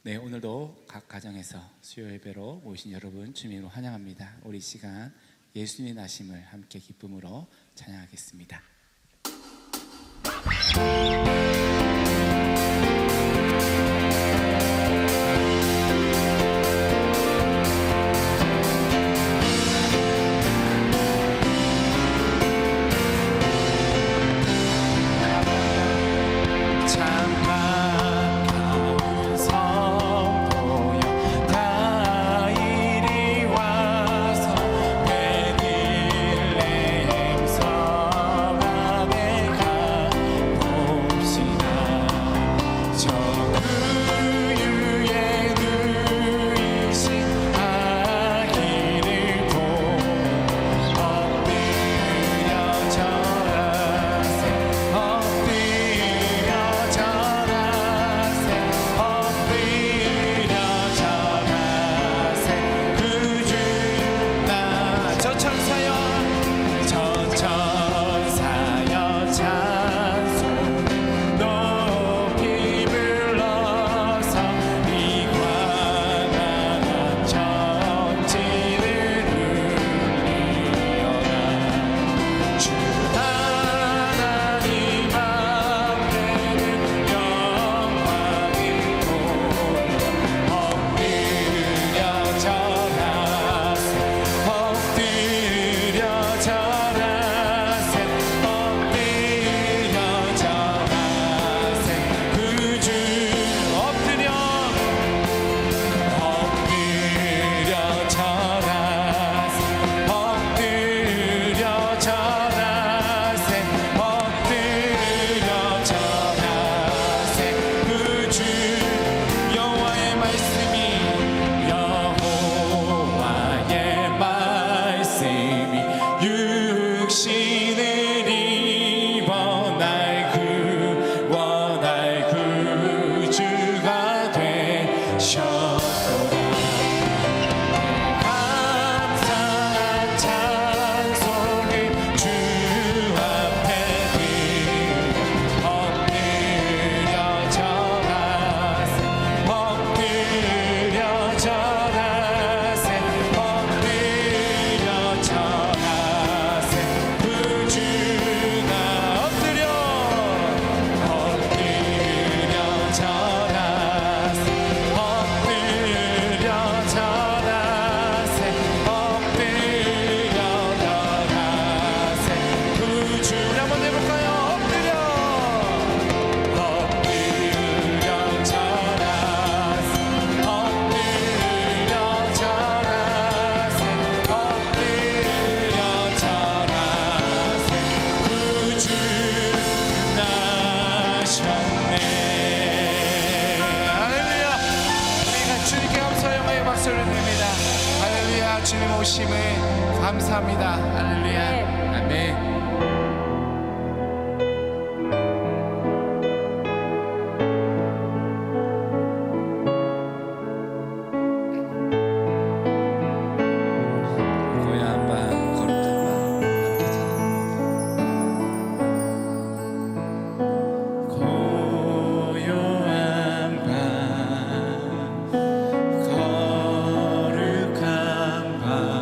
네, 오늘도 각 가정에서 수요 예배로 모이신 여러분 주님으로 환영합니다. 우리 시간 예수님의 나심을 함께 기쁨으로 찬양하겠습니다. 주님 오심을 감사합니다. 할렐루야. 아멘. 거룩한 밤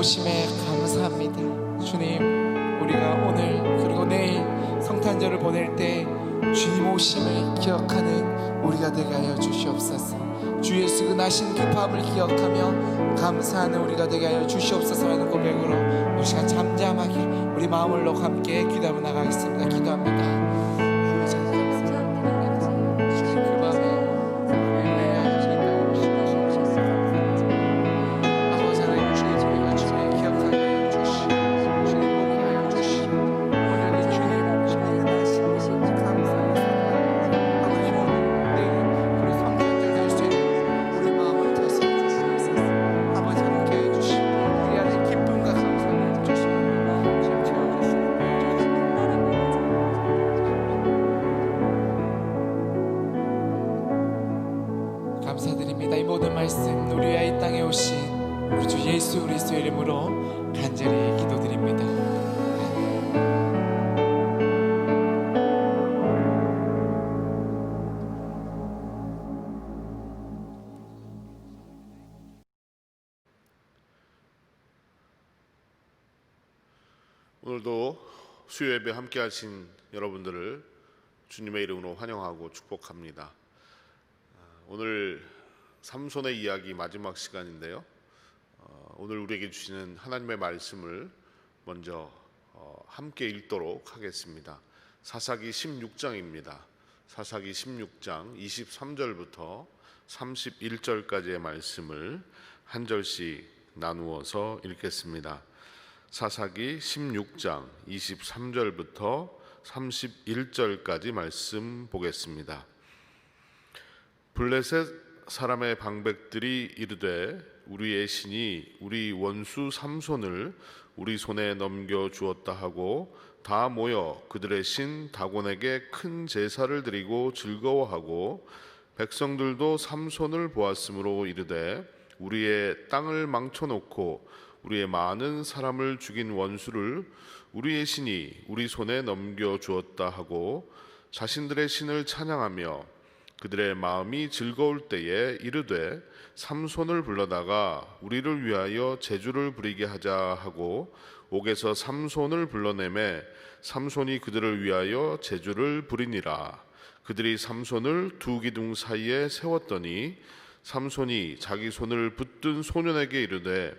오심에 감사합니다. 주님, 우리가 오늘 그리고 내일 성탄절을 보낼 때 주님 오심을 기억하는 우리가 되게 하여 주시옵소서. 주 예수 그 나신 그 밤을 기억하며 감사하는 우리가 되게 하여 주시옵소서라는 고백으로 이 시간 잠잠하게 우리 마음을 놓고 함께 기도하며 나가겠습니다. 기도합니다. 감사드립니다. 이 모든 말씀 우리의 이 땅에 오신 우리 주 예수 그리스도의 이름으로 간절히 기도드립니다. 오늘도 수요 예배 함께 하신 여러분들을 주님의 이름으로 환영하고 축복합니다. 오늘 삼손의 이야기 마지막 시간인데요. 오늘 우리에게 주시는 하나님의 말씀을 먼저 함께 읽도록 하겠습니다. 사사기 16장입니다. 사사기 16장 23절부터 31절까지의 말씀을 한 절씩 나누어서 읽겠습니다. 사사기 16장 23절부터 31절까지 말씀 보겠습니다. 블레셋 사람의 방백들이 이르되 우리의 신이 우리 원수 삼손을 우리 손에 넘겨 주었다 하고 다 모여 그들의 신 다곤에게 큰 제사를 드리고 즐거워하고 백성들도 삼손을 보았으므로 이르되 우리의 땅을 망쳐놓고 우리의 많은 사람을 죽인 원수를 우리의 신이 우리 손에 넘겨 주었다 하고 자신들의 신을 찬양하며 그들의 마음이 즐거울 때에 이르되 삼손을 불러다가 우리를 위하여 제주를 부리게 하자 하고 옥에서 삼손을 불러내매 삼손이 그들을 위하여 제주를 부리니라. 그들이 삼손을 두 기둥 사이에 세웠더니 삼손이 자기 손을 붙든 소년에게 이르되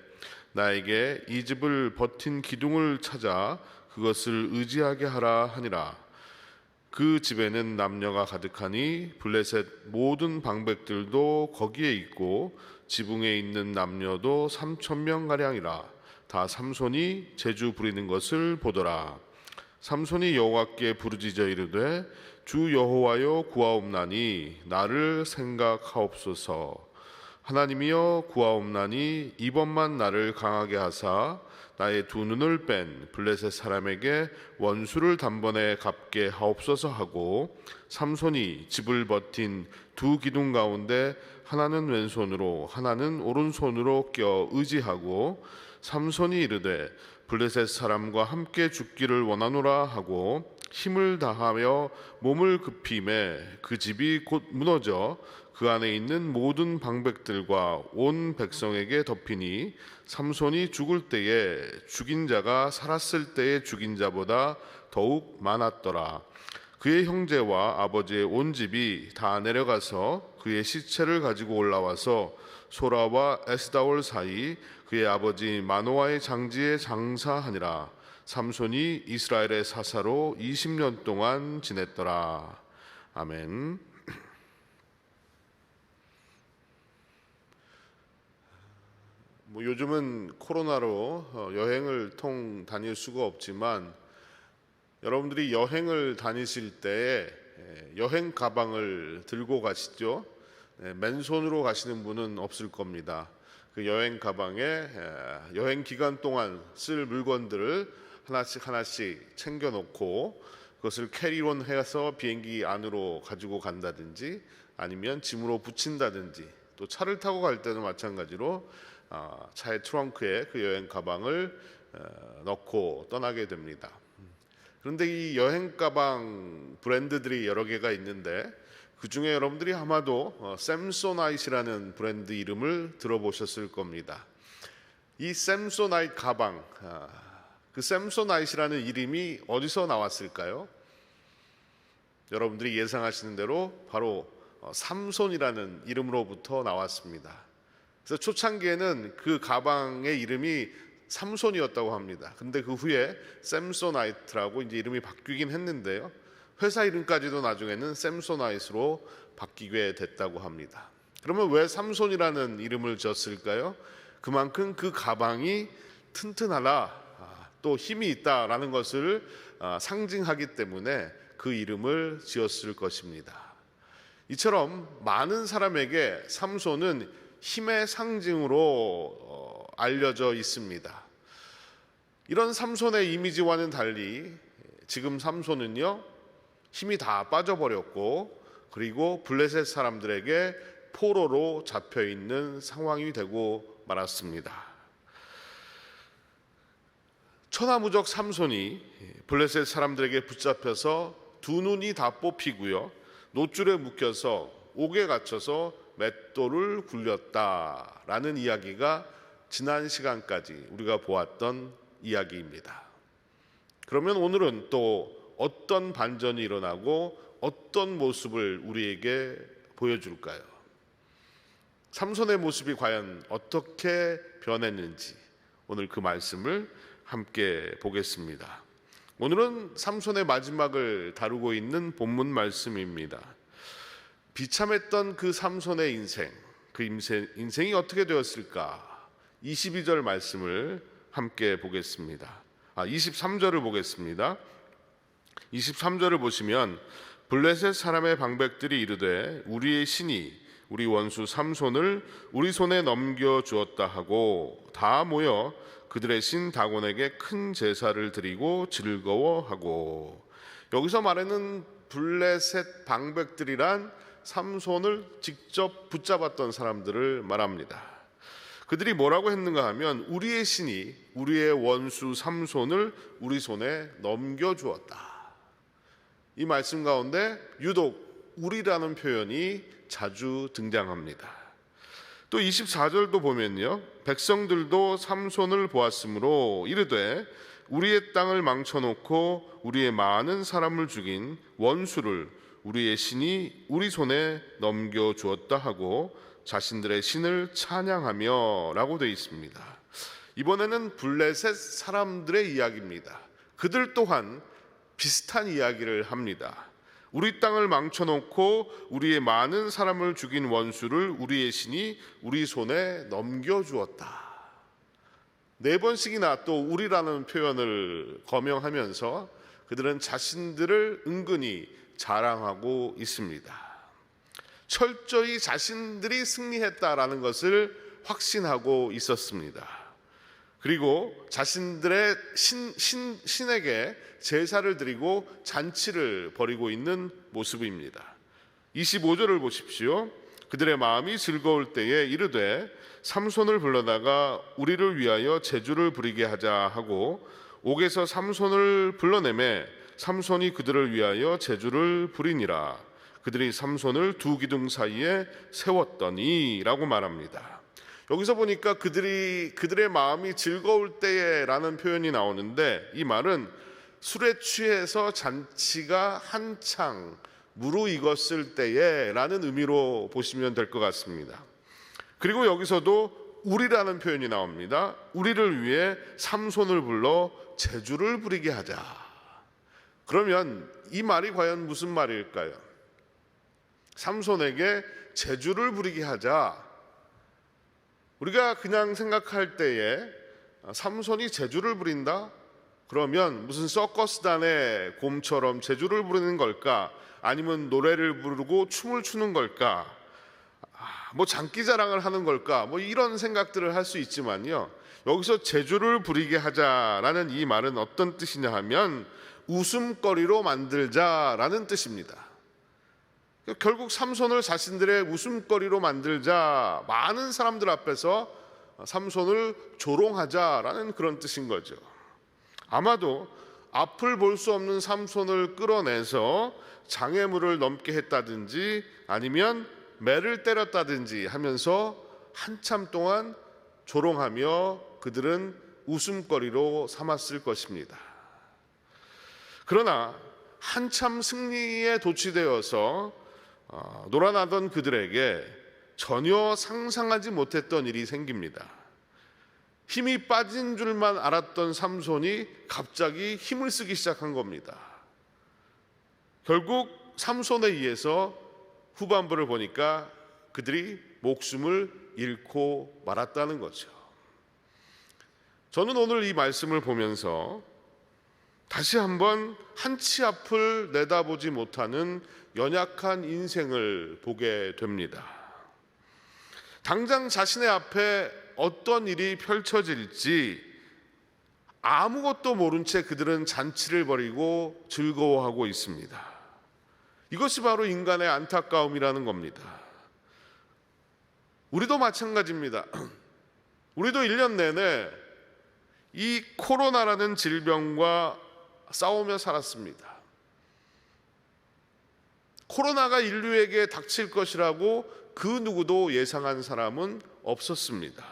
나에게 이 집을 버틴 기둥을 찾아 그것을 의지하게 하라 하니라. 그 집에는 남녀가 가득하니 블레셋 모든 방백들도 거기에 있고 지붕에 있는 남녀도 3,000명 가량이라. 다 삼손이 제주 부리는 것을 보더라. 삼손이 여호와께 부르짖어 이르되 주 여호와여 구하옵나니 나를 생각하옵소서. 하나님이여 구하옵나니 이번만 나를 강하게 하사 나의 두 눈을 뺀 블레셋 사람에게 원수를 단번에 갚게 하옵소서 하고 삼손이 집을 버틴 두 기둥 가운데 하나는 왼손으로 하나는 오른손으로 껴 의지하고 삼손이 이르되 블레셋 사람과 함께 죽기를 원하노라 하고 힘을 다하며 몸을 급히매 그 집이 곧 무너져 그 안에 있는 모든 방백들과 온 백성에게 덮이니 삼손이 죽을 때에 죽인 자가 살았을 때에 죽인 자보다 더욱 많았더라. 그의 형제와 아버지의 온 집이 다 내려가서 그의 시체를 가지고 올라와서 소라와 에스다올 사이 그의 아버지 마노아의 장지에 장사하니라. 삼손이 이스라엘의 사사로 20년 동안 지냈더라. 아멘. 요즘은 코로나로 여행을 통 다닐 수가 없지만 여러분들이 여행을 다니실 때에 여행 가방을 들고 가시죠. 맨손으로 가시는 분은 없을 겁니다. 그 여행 가방에 여행 기간 동안 쓸 물건들을 하나씩 챙겨 놓고 그것을 캐리온 해서 비행기 안으로 가지고 간다든지 아니면 짐으로 붙인다든지, 또 차를 타고 갈 때도 마찬가지로 차의 트렁크에 그 여행 가방을 넣고 떠나게 됩니다. 그런데 이 여행 가방 브랜드들이 여러 개가 있는데 그 중에 여러분들이 아마도 샘소나이트라는 브랜드 이름을 들어보셨을 겁니다. 이 샘소나이트 가방, 그 샘소나이트라는 이름이 어디서 나왔을까요? 여러분들이 예상하시는 대로 바로 삼손이라는 이름으로부터 나왔습니다. 그래서 초창기에는 그 가방의 이름이 삼손이었다고 합니다. 근데 그 후에 샘소나이트라고 이제 이름이 바뀌긴 했는데요. 회사 이름까지도 나중에는 샘소나이트로 바뀌게 됐다고 합니다. 그러면 왜 삼손이라는 이름을 지었을까요? 그만큼 그 가방이 튼튼하다, 또 힘이 있다라는 것을 상징하기 때문에 그 이름을 지었을 것입니다. 이처럼 많은 사람에게 삼손은 힘의 상징으로 알려져 있습니다. 이런 삼손의 이미지와는 달리 지금 삼손은요, 힘이 다 빠져버렸고 그리고 블레셋 사람들에게 포로로 잡혀 있는 상황이 되고 말았습니다. 천하무적 삼손이 블레셋 사람들에게 붙잡혀서 두 눈이 다 뽑히고요, 노줄에 묶여서 옥에 갇혀서 맷돌을 굴렸다라는 이야기가 지난 시간까지 우리가 보았던 이야기입니다. 그러면 오늘은 또 어떤 반전이 일어나고 어떤 모습을 우리에게 보여줄까요? 삼손의 모습이 과연 어떻게 변했는지 오늘 그 말씀을 함께 보겠습니다. 오늘은 삼손의 마지막을 다루고 있는 본문 말씀입니다. 비참했던 그 삼손의 인생, 그 인생이 어떻게 되었을까? 22절 말씀을 함께 보겠습니다. 23절을 보겠습니다. 23절을 보시면 블레셋 사람의 방백들이 이르되 우리의 신이 우리 원수 삼손을 우리 손에 넘겨주었다 하고 다 모여 그들의 신 다곤에게 큰 제사를 드리고 즐거워하고, 여기서 말하는 블레셋 방백들이란 삼손을 직접 붙잡았던 사람들을 말합니다. 그들이 뭐라고 했는가 하면 우리의 신이 우리의 원수 삼손을 우리 손에 넘겨주었다. 이 말씀 가운데 유독 우리라는 표현이 자주 등장합니다. 또 24절도 보면요, 백성들도 삼손을 보았으므로 이르되 우리의 땅을 망쳐놓고 우리의 많은 사람을 죽인 원수를 우리의 신이 우리 손에 넘겨주었다 하고 자신들의 신을 찬양하며 라고 되어 있습니다. 이번에는 블레셋 사람들의 이야기입니다. 그들 또한 비슷한 이야기를 합니다. 우리 땅을 망쳐놓고 우리의 많은 사람을 죽인 원수를 우리의 신이 우리 손에 넘겨주었다. 4번씩이나 또 우리라는 표현을 거명하면서 그들은 자신들을 은근히 자랑하고 있습니다. 철저히 자신들이 승리했다라는 것을 확신하고 있었습니다. 그리고 자신들의 신에게 제사를 드리고 잔치를 벌이고 있는 모습입니다. 25절을 보십시오. 그들의 마음이 즐거울 때에 이르되 삼손을 불러다가 우리를 위하여 제주를 부리게 하자 하고 옥에서 삼손을 불러내매 삼손이 그들을 위하여 제주를 부리니라. 그들이 삼손을 두 기둥 사이에 세웠더니 라고 말합니다. 여기서 보니까 그들의 마음이 즐거울 때에 라는 표현이 나오는데, 이 말은 술에 취해서 잔치가 한창 무르익었을 때에 라는 의미로 보시면 될 것 같습니다. 그리고 여기서도 우리라는 표현이 나옵니다. 우리를 위해 삼손을 불러 제주를 부리게 하자. 그러면 이 말이 과연 무슨 말일까요? 삼손에게 제주를 부리게 하자. 우리가 그냥 생각할 때에 삼손이 제주를 부린다? 그러면 무슨 서커스단의 곰처럼 제주를 부르는 걸까? 아니면 노래를 부르고 춤을 추는 걸까? 뭐 장기 자랑을 하는 걸까? 뭐 이런 생각들을 할 수 있지만요. 여기서 재주를 부리게 하자라는 이 말은 어떤 뜻이냐 하면 웃음거리로 만들자라는 뜻입니다. 결국 삼손을 자신들의 웃음거리로 만들자, 많은 사람들 앞에서 삼손을 조롱하자라는 그런 뜻인 거죠. 아마도 앞을 볼 수 없는 삼손을 끌어내서 장애물을 넘게 했다든지 아니면 매를 때렸다든지 하면서 한참 동안 조롱하며 그들은 웃음거리로 삼았을 것입니다. 그러나 한참 승리에 도취되어서 놀아나던 그들에게 전혀 상상하지 못했던 일이 생깁니다. 힘이 빠진 줄만 알았던 삼손이 갑자기 힘을 쓰기 시작한 겁니다. 결국 삼손에 의해서 후반부를 보니까 그들이 목숨을 잃고 말았다는 거죠. 저는 오늘 이 말씀을 보면서 다시 한번 한치 앞을 내다보지 못하는 연약한 인생을 보게 됩니다. 당장 자신의 앞에 어떤 일이 펼쳐질지 아무것도 모른 채 그들은 잔치를 벌이고 즐거워하고 있습니다. 이것이 바로 인간의 안타까움이라는 겁니다. 우리도 마찬가지입니다. 우리도 1년 내내 이 코로나라는 질병과 싸우며 살았습니다. 코로나가 인류에게 닥칠 것이라고 그 누구도 예상한 사람은 없었습니다.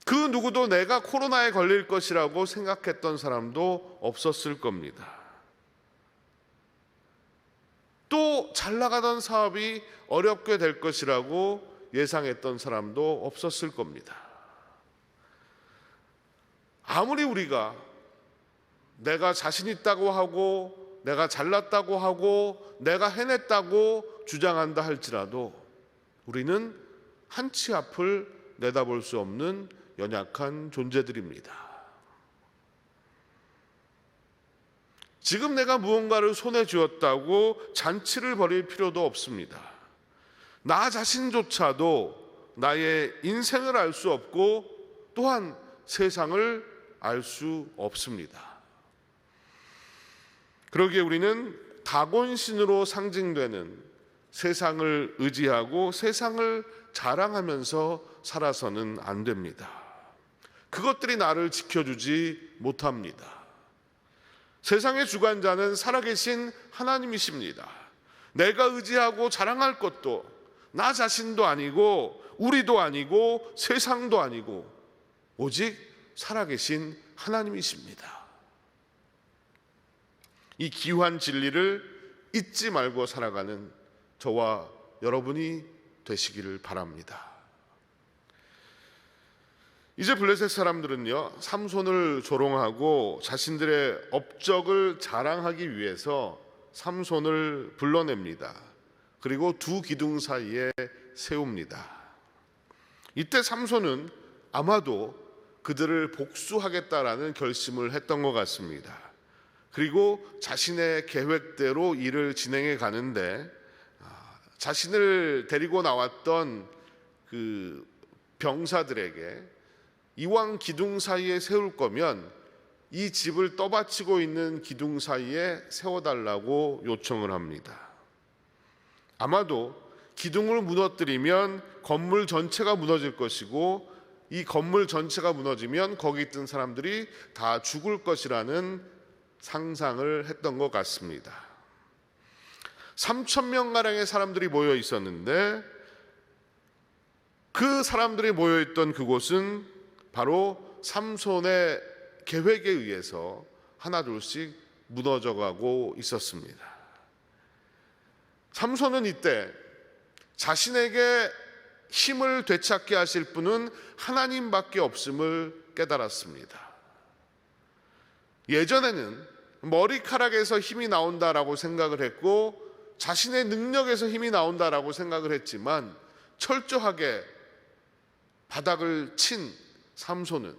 그 누구도 내가 코로나에 걸릴 것이라고 생각했던 사람도 없었을 겁니다. 또 잘 나가던 사업이 어렵게 될 것이라고 예상했던 사람도 없었을 겁니다. 아무리 우리가 내가 자신 있다고 하고 내가 잘났다고 하고 내가 해냈다고 주장한다 할지라도 우리는 한치 앞을 내다볼 수 없는 연약한 존재들입니다. 지금 내가 무언가를 손에 쥐었다고 잔치를 벌일 필요도 없습니다. 나 자신조차도 나의 인생을 알 수 없고 또한 세상을 알 수 없습니다. 그러기에 우리는 다곤신으로 상징되는 세상을 의지하고 세상을 자랑하면서 살아서는 안 됩니다. 그것들이 나를 지켜주지 못합니다. 세상의 주관자는 살아계신 하나님이십니다. 내가 의지하고 자랑할 것도 나 자신도 아니고 우리도 아니고 세상도 아니고 오직 살아계신 하나님이십니다. 이 귀한 진리를 잊지 말고 살아가는 저와 여러분이 되시기를 바랍니다. 이제 블레셋 사람들은요, 삼손을 조롱하고 자신들의 업적을 자랑하기 위해서 삼손을 불러냅니다. 그리고 두 기둥 사이에 세웁니다. 이때 삼손은 아마도 그들을 복수하겠다라는 결심을 했던 것 같습니다. 그리고 자신의 계획대로 일을 진행해 가는데 자신을 데리고 나왔던 그 병사들에게 이왕 기둥 사이에 세울 거면 이 집을 떠받치고 있는 기둥 사이에 세워달라고 요청을 합니다. 아마도 기둥을 무너뜨리면 건물 전체가 무너질 것이고 이 건물 전체가 무너지면 거기 있던 사람들이 다 죽을 것이라는 상상을 했던 것 같습니다. 3,000명가량의 사람들이 모여 있었는데 그 사람들이 모여있던 그곳은 바로 삼손의 계획에 의해서 하나둘씩 무너져가고 있었습니다. 삼손은 이때 자신에게 힘을 되찾게 하실 분은 하나님밖에 없음을 깨달았습니다. 예전에는 머리카락에서 힘이 나온다라고 생각을 했고 자신의 능력에서 힘이 나온다라고 생각을 했지만 철저하게 바닥을 친 삼손은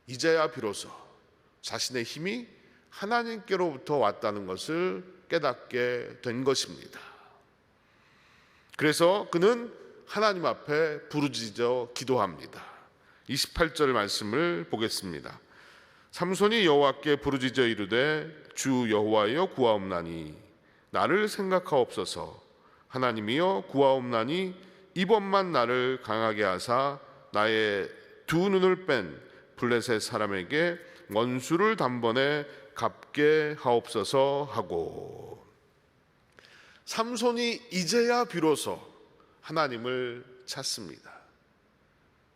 이제야 비로소 자신의 힘이 하나님께로부터 왔다는 것을 깨닫게 된 것입니다. 그래서 그는 하나님 앞에 부르짖어 기도합니다. 28절 말씀을 보겠습니다. 삼손이 여호와께 부르짖어 이르되 주 여호와여 구하옵나니 나를 생각하옵소서. 하나님이여 구하옵나니 이번만 나를 강하게 하사 나의 두 눈을 뺀 블레셋 사람에게 원수를 단번에 갚게 하옵소서 하고, 삼손이 이제야 비로소 하나님을 찾습니다.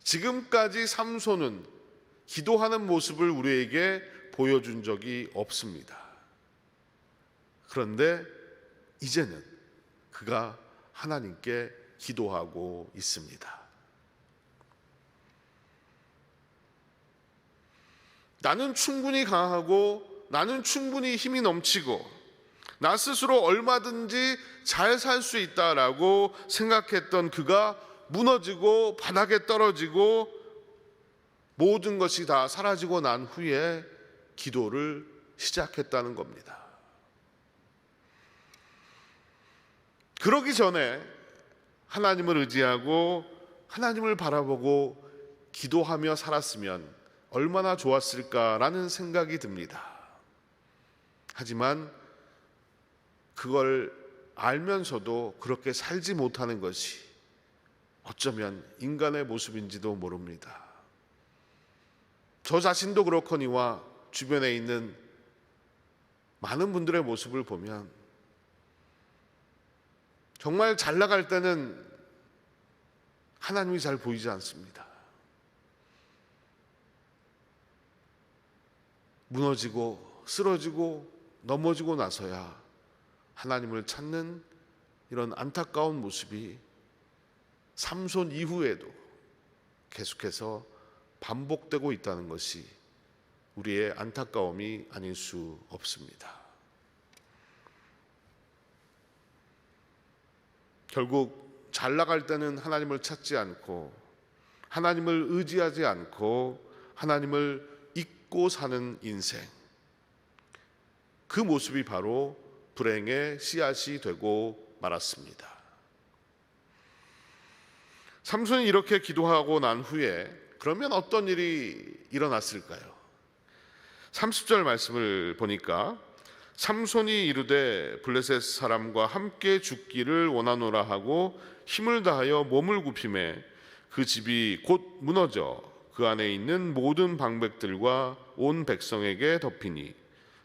지금까지 삼손은 기도하는 모습을 우리에게 보여준 적이 없습니다. 그런데 이제는 그가 하나님께 기도하고 있습니다. 나는 충분히 강하고 나는 충분히 힘이 넘치고 나 스스로 얼마든지 잘 살 수 있다라고 생각했던 그가 무너지고 바닥에 떨어지고 모든 것이 다 사라지고 난 후에 기도를 시작했다는 겁니다. 그러기 전에 하나님을 의지하고 하나님을 바라보고 기도하며 살았으면 얼마나 좋았을까라는 생각이 듭니다. 하지만 그걸 알면서도 그렇게 살지 못하는 것이 어쩌면 인간의 모습인지도 모릅니다. 저 자신도 그렇거니와 주변에 있는 많은 분들의 모습을 보면 정말 잘 나갈 때는 하나님이 잘 보이지 않습니다. 무너지고 쓰러지고 넘어지고 나서야 하나님을 찾는 이런 안타까운 모습이 삼손 이후에도 계속해서 반복되고 있다는 것이 우리의 안타까움이 아닐 수 없습니다. 결국 잘 나갈 때는 하나님을 찾지 않고 하나님을 의지하지 않고 하나님을 잊고 사는 인생, 그 모습이 바로 불행의 씨앗이 되고 말았습니다. 삼손이 이렇게 기도하고 난 후에 그러면 어떤 일이 일어났을까요? 30절 말씀을 보니까 삼손이 이르되 블레셋 사람과 함께 죽기를 원하노라 하고 힘을 다하여 몸을 굽히매 그 집이 곧 무너져 그 안에 있는 모든 방백들과 온 백성에게 덮이니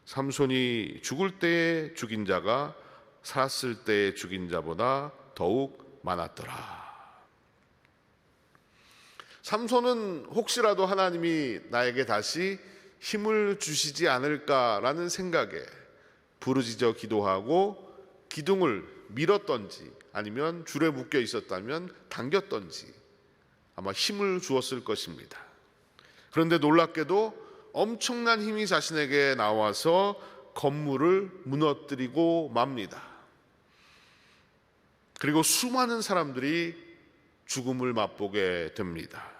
삼손이 죽을 때에 죽인 자가 살았을 때에 죽인 자보다 더욱 많았더라. 삼손은 혹시라도 하나님이 나에게 다시 힘을 주시지 않을까라는 생각에 부르짖어 기도하고 기둥을 밀었던지 아니면 줄에 묶여 있었다면 당겼던지 아마 힘을 주었을 것입니다. 그런데 놀랍게도 엄청난 힘이 자신에게 나와서 건물을 무너뜨리고 맙니다. 그리고 수많은 사람들이 죽음을 맛보게 됩니다.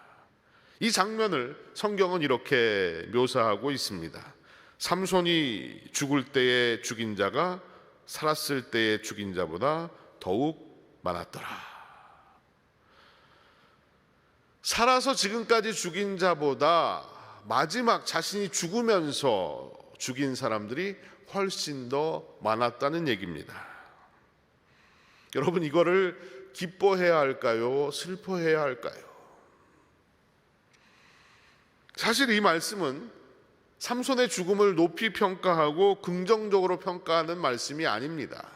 이 장면을 성경은 이렇게 묘사하고 있습니다. 삼손이 죽을 때에 죽인 자가 살았을 때에 죽인 자보다 더욱 많았더라. 살아서 지금까지 죽인 자보다 마지막 자신이 죽으면서 죽인 사람들이 훨씬 더 많았다는 얘기입니다. 여러분, 이거를 기뻐해야 할까요? 슬퍼해야 할까요? 사실 이 말씀은 삼손의 죽음을 높이 평가하고 긍정적으로 평가하는 말씀이 아닙니다.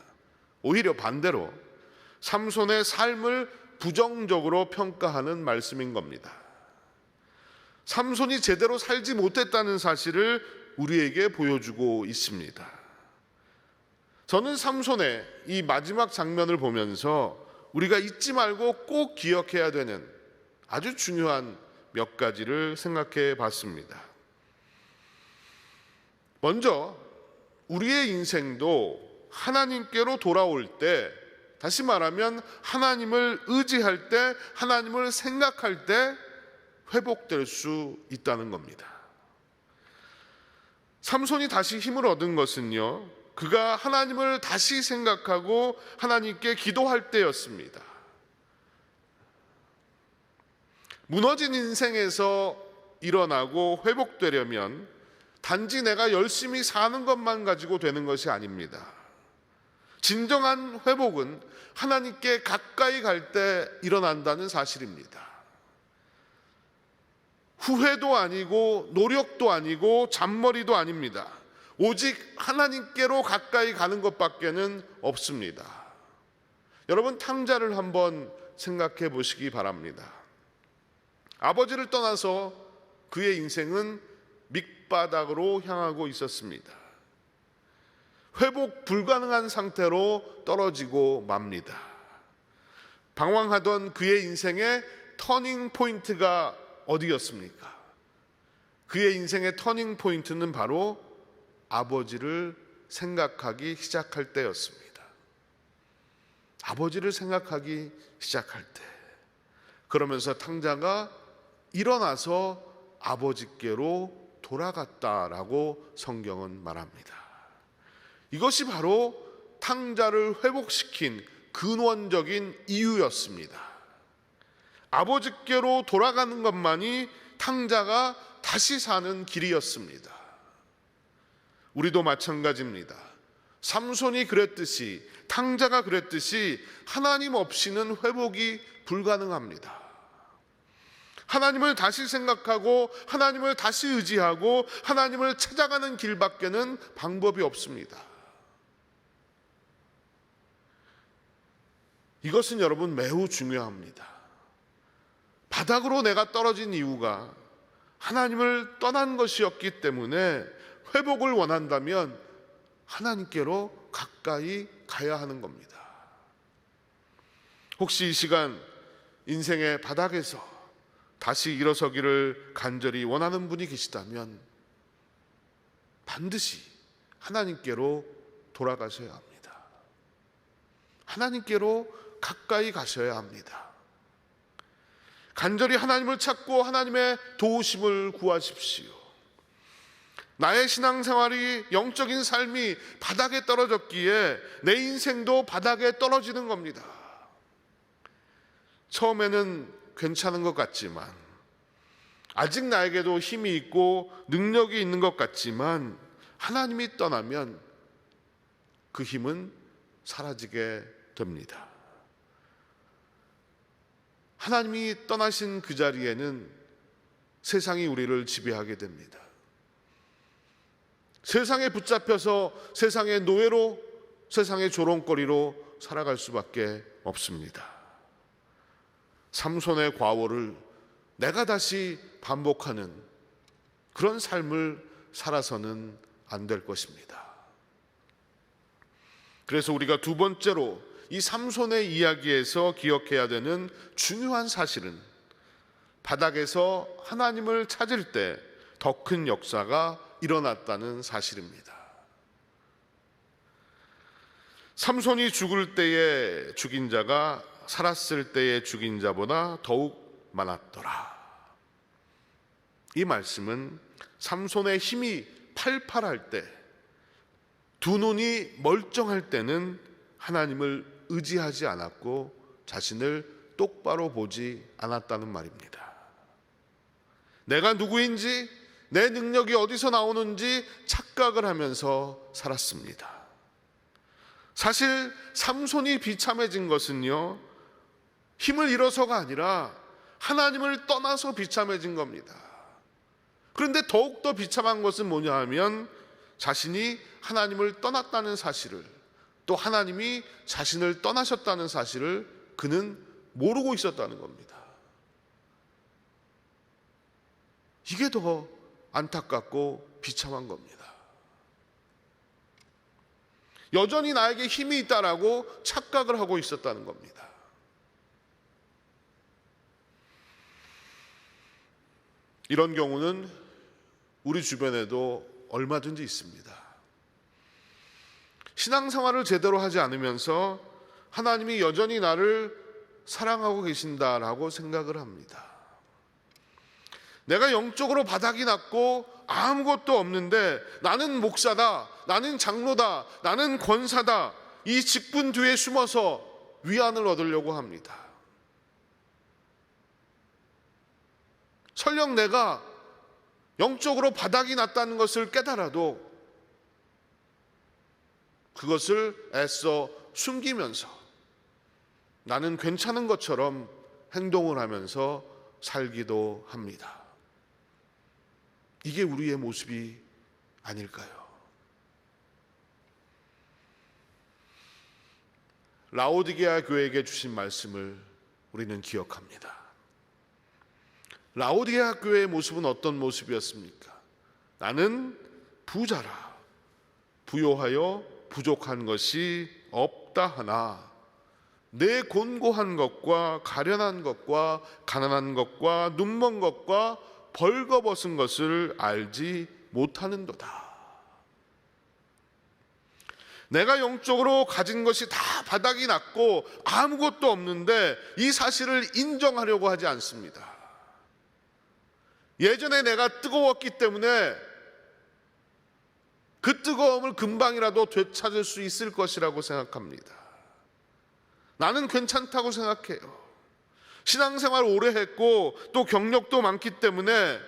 오히려 반대로 삼손의 삶을 부정적으로 평가하는 말씀인 겁니다. 삼손이 제대로 살지 못했다는 사실을 우리에게 보여주고 있습니다. 저는 삼손의 이 마지막 장면을 보면서 우리가 잊지 말고 꼭 기억해야 되는 아주 중요한 몇 가지를 생각해 봤습니다. 먼저 우리의 인생도 하나님께로 돌아올 때, 다시 말하면 하나님을 의지할 때, 하나님을 생각할 때 회복될 수 있다는 겁니다. 삼손이 다시 힘을 얻은 것은요, 그가 하나님을 다시 생각하고 하나님께 기도할 때였습니다. 무너진 인생에서 일어나고 회복되려면 단지 내가 열심히 사는 것만 가지고 되는 것이 아닙니다. 진정한 회복은 하나님께 가까이 갈 때 일어난다는 사실입니다. 후회도 아니고 노력도 아니고 잔머리도 아닙니다. 오직 하나님께로 가까이 가는 것밖에는 없습니다. 여러분, 탕자를 한번 생각해 보시기 바랍니다. 아버지를 떠나서 그의 인생은 밑바닥으로 향하고 있었습니다. 회복 불가능한 상태로 떨어지고 맙니다. 방황하던 그의 인생의 터닝 포인트가 어디였습니까? 그의 인생의 터닝 포인트는 바로 아버지를 생각하기 시작할 때였습니다. 아버지를 생각하기 시작할 때. 그러면서 탕자가 일어나서 아버지께로 돌아갔다라고 성경은 말합니다. 이것이 바로 탕자를 회복시킨 근원적인 이유였습니다. 아버지께로 돌아가는 것만이 탕자가 다시 사는 길이었습니다. 우리도 마찬가지입니다. 삼손이 그랬듯이, 탕자가 그랬듯이 하나님 없이는 회복이 불가능합니다. 하나님을 다시 생각하고 하나님을 다시 의지하고 하나님을 찾아가는 길밖에는 방법이 없습니다. 이것은 여러분 매우 중요합니다. 바닥으로 내가 떨어진 이유가 하나님을 떠난 것이었기 때문에 회복을 원한다면 하나님께로 가까이 가야 하는 겁니다. 혹시 이 시간 인생의 바닥에서 다시 일어서기를 간절히 원하는 분이 계시다면 반드시 하나님께로 돌아가셔야 합니다. 하나님께로 가까이 가셔야 합니다. 간절히 하나님을 찾고 하나님의 도우심을 구하십시오. 나의 신앙생활이, 영적인 삶이 바닥에 떨어졌기에 내 인생도 바닥에 떨어지는 겁니다. 처음에는 괜찮은 것 같지만, 아직 나에게도 힘이 있고 능력이 있는 것 같지만, 하나님이 떠나면 그 힘은 사라지게 됩니다. 하나님이 떠나신 그 자리에는 세상이 우리를 지배하게 됩니다. 세상에 붙잡혀서 세상의 노예로, 세상의 조롱거리로 살아갈 수밖에 없습니다. 삼손의 과오를 내가 다시 반복하는 그런 삶을 살아서는 안 될 것입니다. 그래서 우리가 두 번째로 이 삼손의 이야기에서 기억해야 되는 중요한 사실은 바닥에서 하나님을 찾을 때 더 큰 역사가 일어났다는 사실입니다. 삼손이 죽을 때에 죽인 자가 살았을 때의 죽인 자보다 더욱 많았더라. 이 말씀은 삼손의 힘이 팔팔할 때, 두 눈이 멀쩡할 때는 하나님을 의지하지 않았고 자신을 똑바로 보지 않았다는 말입니다. 내가 누구인지, 내 능력이 어디서 나오는지 착각을 하면서 살았습니다. 사실 삼손이 비참해진 것은요, 힘을 잃어서가 아니라 하나님을 떠나서 비참해진 겁니다. 그런데 더욱더 비참한 것은 뭐냐 하면 자신이 하나님을 떠났다는 사실을, 또 하나님이 자신을 떠나셨다는 사실을 그는 모르고 있었다는 겁니다. 이게 더 안타깝고 비참한 겁니다. 여전히 나에게 힘이 있다라고 착각을 하고 있었다는 겁니다. 이런 경우는 우리 주변에도 얼마든지 있습니다. 신앙생활을 제대로 하지 않으면서 하나님이 여전히 나를 사랑하고 계신다라고 생각을 합니다. 내가 영적으로 바닥이 났고 아무것도 없는데 나는 목사다, 나는 장로다, 나는 권사다, 이 직분 뒤에 숨어서 위안을 얻으려고 합니다. 설령 내가 영적으로 바닥이 났다는 것을 깨달아도 그것을 애써 숨기면서 나는 괜찮은 것처럼 행동을 하면서 살기도 합니다. 이게 우리의 모습이 아닐까요? 라오디게아 교회에게 주신 말씀을 우리는 기억합니다. 라오디게아 교회의 모습은 어떤 모습이었습니까? 나는 부자라, 부요하여 부족한 것이 없다 하나 내 곤고한 것과 가련한 것과 가난한 것과 눈먼 것과 벌거벗은 것을 알지 못하는도다. 내가 영적으로 가진 것이 다 바닥이 났고 아무것도 없는데 이 사실을 인정하려고 하지 않습니다. 예전에 내가 뜨거웠기 때문에 그 뜨거움을 금방이라도 되찾을 수 있을 것이라고 생각합니다. 나는 괜찮다고 생각해요. 신앙생활 오래 했고 또 경력도 많기 때문에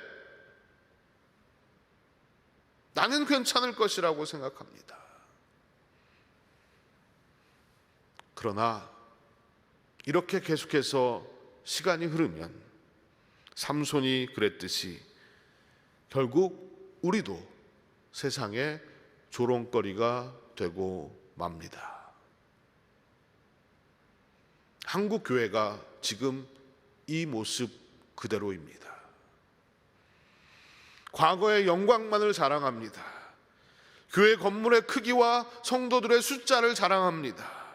나는 괜찮을 것이라고 생각합니다. 그러나 이렇게 계속해서 시간이 흐르면 삼손이 그랬듯이 결국 우리도 세상의 조롱거리가 되고 맙니다. 한국 교회가 지금 이 모습 그대로입니다. 과거의 영광만을 자랑합니다. 교회 건물의 크기와 성도들의 숫자를 자랑합니다.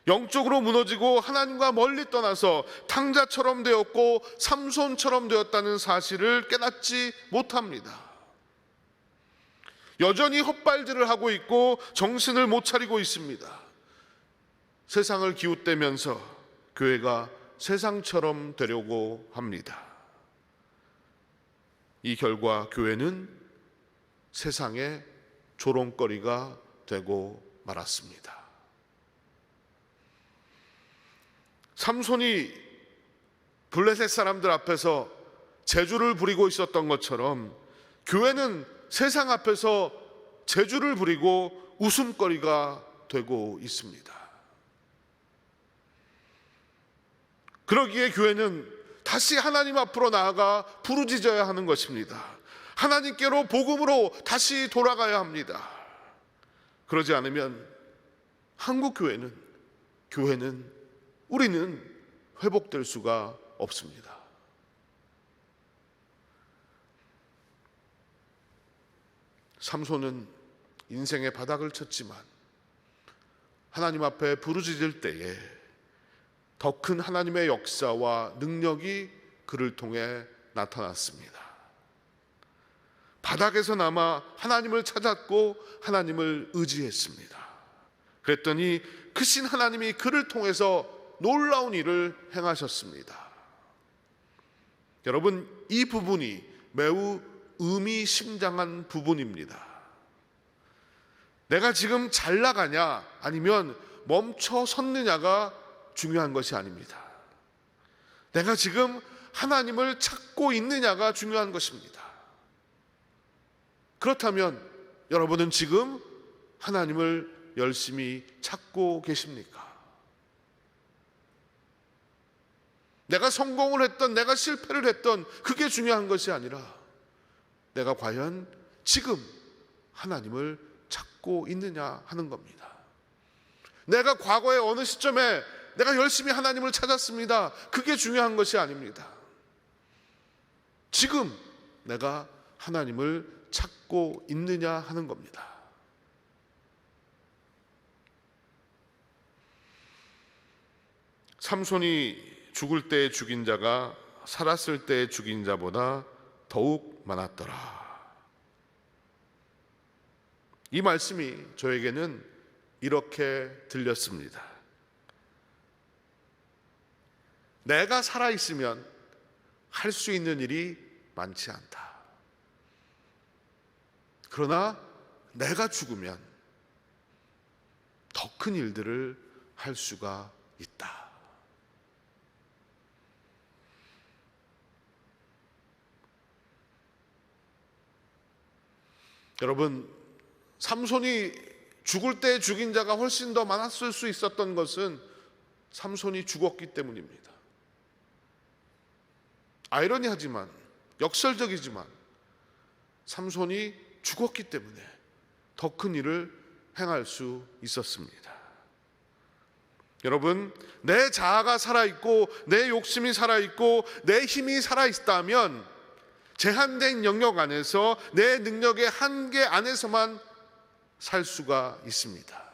영적으로 무너지고 하나님과 멀리 떠나서 탕자처럼 되었고 삼손처럼 되었다는 사실을 깨닫지 못합니다. 여전히 헛발질을 하고 있고 정신을 못 차리고 있습니다. 세상을 기웃대면서 교회가 세상처럼 되려고 합니다. 이 결과 교회는 세상의 조롱거리가 되고 말았습니다. 삼손이 블레셋 사람들 앞에서 재주를 부리고 있었던 것처럼 교회는 세상 앞에서 재주를 부리고 웃음거리가 되고 있습니다. 그러기에 교회는 다시 하나님 앞으로 나아가 부르짖어야 하는 것입니다. 하나님께로 복음으로 다시 돌아가야 합니다. 그러지 않으면 한국 교회는 우리는 회복될 수가 없습니다. 삼손은 인생의 바닥을 쳤지만 하나님 앞에 부르짖을 때에 더 큰 하나님의 역사와 능력이 그를 통해 나타났습니다. 바닥에서나마 하나님을 찾았고 하나님을 의지했습니다. 그랬더니 크신 하나님이 그를 통해서 놀라운 일을 행하셨습니다. 여러분, 이 부분이 매우 의미심장한 부분입니다. 내가 지금 잘 나가냐 아니면 멈춰 섰느냐가 중요한 것이 아닙니다. 내가 지금 하나님을 찾고 있느냐가 중요한 것입니다. 그렇다면 여러분은 지금 하나님을 열심히 찾고 계십니까? 내가 성공을 했던, 내가 실패를 했던 그게 중요한 것이 아니라 내가 과연 지금 하나님을 찾고 있느냐 하는 겁니다. 내가 과거의 어느 시점에 내가 열심히 하나님을 찾았습니다. 그게 중요한 것이 아닙니다. 지금 내가 하나님을 찾고 있느냐 하는 겁니다. 삼손이 죽을 때 죽인 자가 살았을 때 죽인 자보다 더욱 많았더라. 이 말씀이 저에게는 이렇게 들렸습니다. 내가 살아있으면 할 수 있는 일이 많지 않다. 그러나 내가 죽으면 더 큰 일들을 할 수가 있다. 여러분, 삼손이 죽을 때 죽인 자가 훨씬 더 많았을 수 있었던 것은 삼손이 죽었기 때문입니다. 아이러니하지만, 역설적이지만 삼손이 죽었기 때문에 더 큰 일을 행할 수 있었습니다. 여러분, 내 자아가 살아있고 내 욕심이 살아있고 내 힘이 살아있다면 제한된 영역 안에서 내 능력의 한계 안에서만 살 수가 있습니다.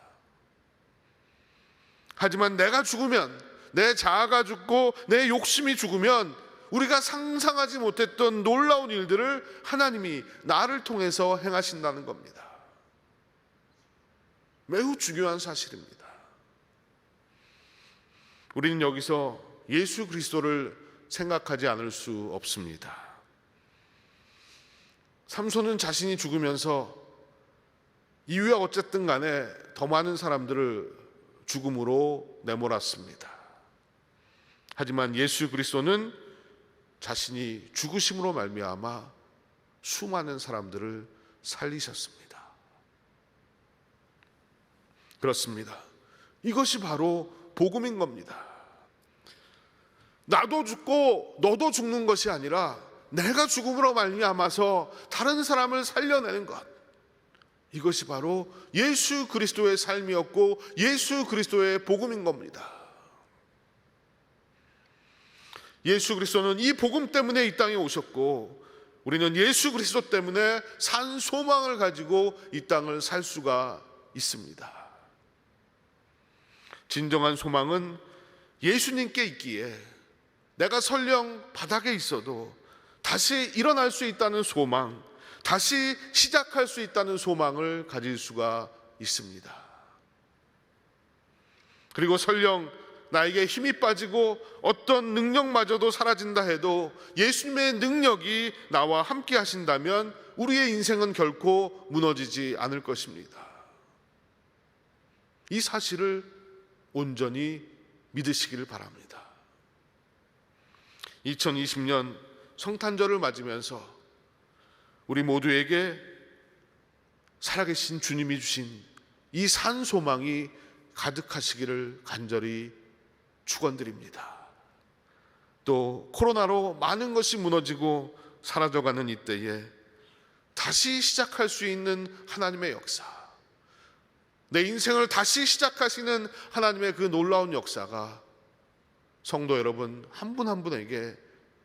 하지만 내가 죽으면, 내 자아가 죽고 내 욕심이 죽으면 우리가 상상하지 못했던 놀라운 일들을 하나님이 나를 통해서 행하신다는 겁니다. 매우 중요한 사실입니다. 우리는 여기서 예수 그리스도를 생각하지 않을 수 없습니다. 삼손은 자신이 죽으면서 이유야 어쨌든 간에 더 많은 사람들을 죽음으로 내몰았습니다. 하지만 예수 그리스도는 자신이 죽으심으로 말미암아 수많은 사람들을 살리셨습니다. 그렇습니다. 이것이 바로 복음인 겁니다. 나도 죽고 너도 죽는 것이 아니라 내가 죽음으로 말미암아서 다른 사람을 살려내는 것, 이것이 바로 예수 그리스도의 삶이었고 예수 그리스도의 복음인 겁니다. 예수 그리스도는 이 복음 때문에 이 땅에 오셨고 우리는 예수 그리스도 때문에 산 소망을 가지고 이 땅을 살 수가 있습니다. 진정한 소망은 예수님께 있기에 내가 설령 바닥에 있어도 다시 일어날 수 있다는 소망, 다시 시작할 수 있다는 소망을 가질 수가 있습니다. 그리고 설령 나에게 힘이 빠지고 어떤 능력마저도 사라진다 해도 예수님의 능력이 나와 함께 하신다면 우리의 인생은 결코 무너지지 않을 것입니다. 이 사실을 온전히 믿으시기를 바랍니다. 2020년 성탄절을 맞으면서 우리 모두에게 살아계신 주님이 주신 이 산 소망이 가득하시기를 간절히 축원드립니다. 또 코로나로 많은 것이 무너지고 사라져가는 이때에 다시 시작할 수 있는 하나님의 역사, 내 인생을 다시 시작하시는 하나님의 그 놀라운 역사가 성도 여러분 한 분 한 분에게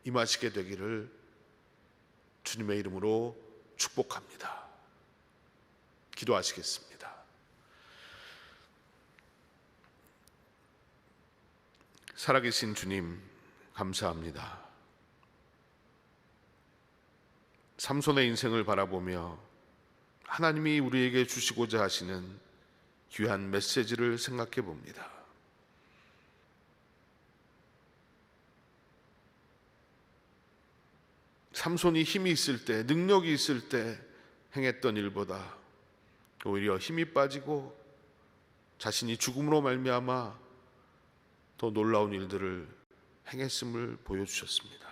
임하시게 되기를 주님의 이름으로 축복합니다. 기도하시겠습니다. 살아계신 주님, 감사합니다. 삼손의 인생을 바라보며 하나님이 우리에게 주시고자 하시는 귀한 메시지를 생각해 봅니다. 삼손이 힘이 있을 때, 능력이 있을 때 행했던 일보다 오히려 힘이 빠지고 자신이 죽음으로 말미암아 더 놀라운 일들을 행했음을 보여주셨습니다.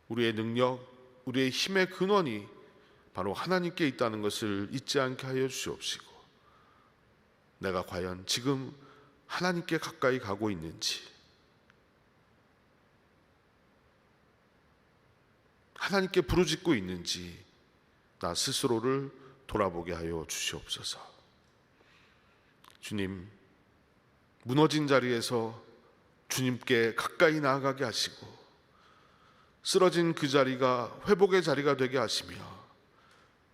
우리의 능력, 우리의 힘의 근원이 바로 하나님께 있다는 것을 잊지 않게 하여 주시옵시고, 내가 과연 지금 하나님께 가까이 가고 있는지, 하나님께 부르짖고 있는지 나 스스로를 돌아보게 하여 주시옵소서. 주님, 무너진 자리에서 주님께 가까이 나아가게 하시고 쓰러진 그 자리가 회복의 자리가 되게 하시며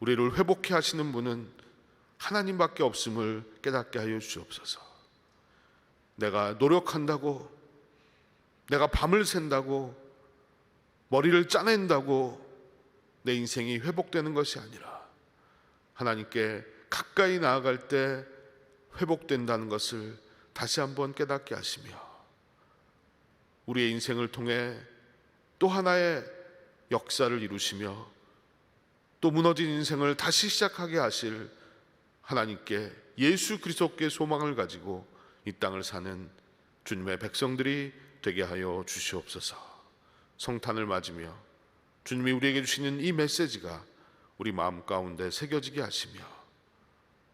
우리를 회복해 하시는 분은 하나님밖에 없음을 깨닫게 하여 주시옵소서. 내가 노력한다고, 내가 밤을 샌다고, 머리를 짜낸다고 내 인생이 회복되는 것이 아니라 하나님께 가까이 나아갈 때 회복된다는 것을 다시 한번 깨닫게 하시며 우리의 인생을 통해 또 하나의 역사를 이루시며 또 무너진 인생을 다시 시작하게 하실 하나님께, 예수 그리스도께 소망을 가지고 이 땅을 사는 주님의 백성들이 되게 하여 주시옵소서. 성탄을 맞으며 주님이 우리에게 주시는 이 메시지가 우리 마음 가운데 새겨지게 하시며,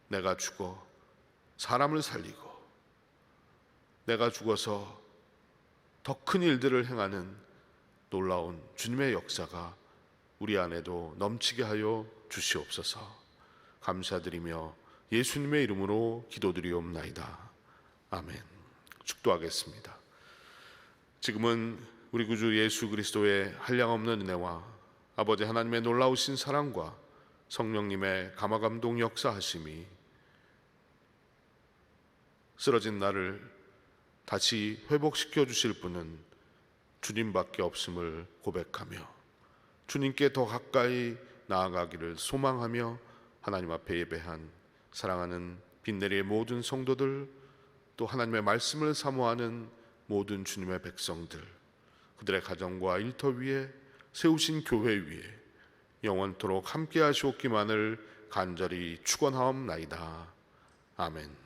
내가 죽어 사람을 살리고 내가 죽어서 더 큰 일들을 행하는 놀라운 주님의 역사가 우리 안에도 넘치게 하여 주시옵소서. 감사드리며 예수님의 이름으로 기도드리옵나이다. 아멘. 축도하겠습니다. 지금은 우리 구주 예수 그리스도의 한량없는 은혜와 아버지 하나님의 놀라우신 사랑과 성령님의 감화감동 역사하심이 쓰러진 나를 다시 회복시켜 주실 분은 주님밖에 없음을 고백하며 주님께 더 가까이 나아가기를 소망하며 하나님 앞에 예배한 사랑하는 빈내리의 모든 성도들, 또 하나님의 말씀을 사모하는 모든 주님의 백성들, 그들의 가정과 일터 위에 세우신 교회 위에 영원토록 함께 하시옵기만을 간절히 축원하옵나이다. 아멘.